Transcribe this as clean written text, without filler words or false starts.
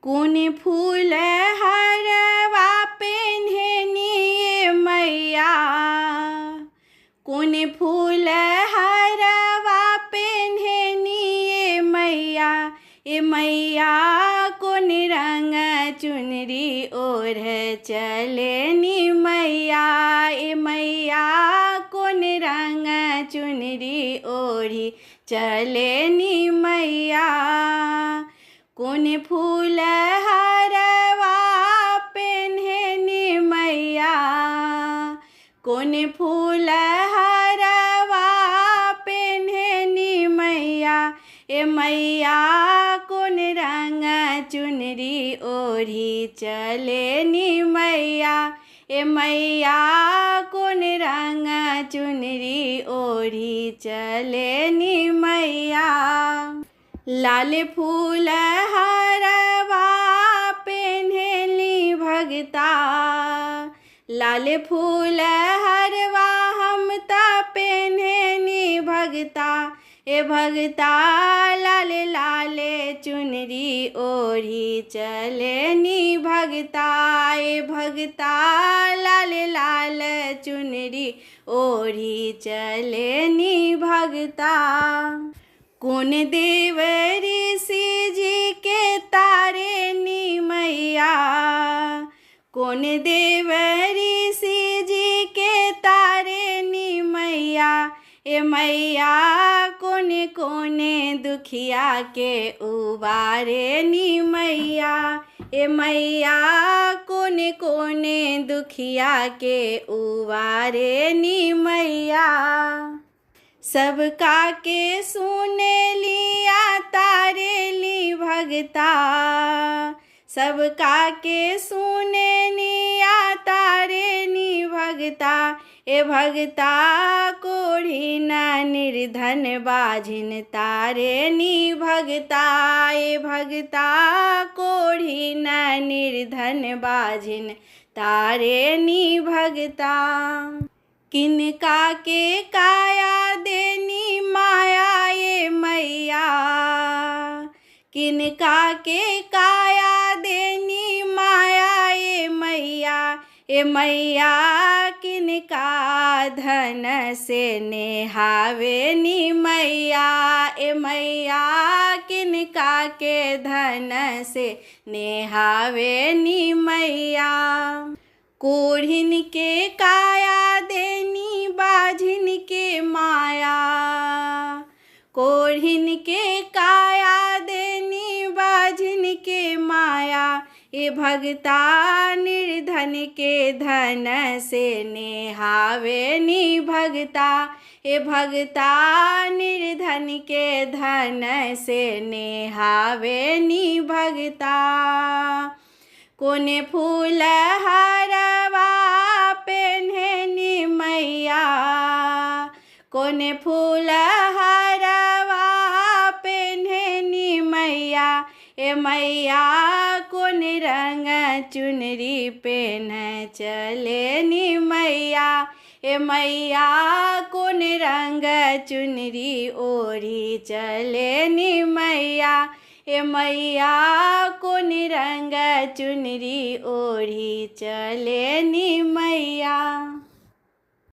कौन फूल हरवा पेन्हनी ये मैया, कौन फूल हरवा पेन्हनी ये मैया, ए मैया कौन रंग चुनरी ओढ़ चलेनी मैया, ए मैया कौन रंग चुनरी ओढ़ी चलेनी मैया। कौन फूल हरवा पेन्हनी मैया, कौन फूल हरवा पेन्हनी मैया, ए मैया कौन रंग चुनरी ओढ़ी चलेनी मैया, ए मैया कौन रंग चुनरी ओढ़ी चलेनी मैया। लाल फूल हरवा पेन्हली भगता, लाल फूल हरवा हम ता पेन्हनी भगता, ए भगता लाल लाल चुनरी ओढ़ी चलेनी भगता, ए भगता लाल लाल चुनरी ओढ़ी चलेनी भगता। कौन देव ऋषि जी के तारेनी मैया, कौन देव ऋषि जी के तारेनी मैया, ए मैया कोने कोने दुखिया के उबारेनी मैया, ए मैया कोने कोने दुखिया के उबारेनी मैया। सबका के सुने लिया तारेली भगता, सबका के सुने लिया तारेनी भगता, ए भगता कोढ़ी न निर्धन बाझिन तारेनी भगता, ए भगता कोढ़ी न निर्धन बाझिन तारेनी भगता। किनका के काया देनी माया ये मैया, किनका के काया देनी माया ये मैया, ए मैया किनका धन से नेहावेनी मैया, ए मैया किनका के धन से नेहावेनी मैया। कोढ़िन के काया देनी बाझिन के माया, कोढ़िन के काया देनी बाझिन के माया, ए भगता निर्धन के धन से नेहावेनी भगता, ए भगता निर्धन के धन से नेहावेनी भगता। कौन फूल हरवा पेन्हनी मैया, कौन फूल हरवा पेन्हनी मैया, ए मैया कौन रंग चुनरी पेन्ह चलेनी मैया, ए मैया कौन रंग चुनरी ओढ़ी चलेनी मैया, ए मैया कौन रंग चुनरी ओढ़ी चलेनी मैया।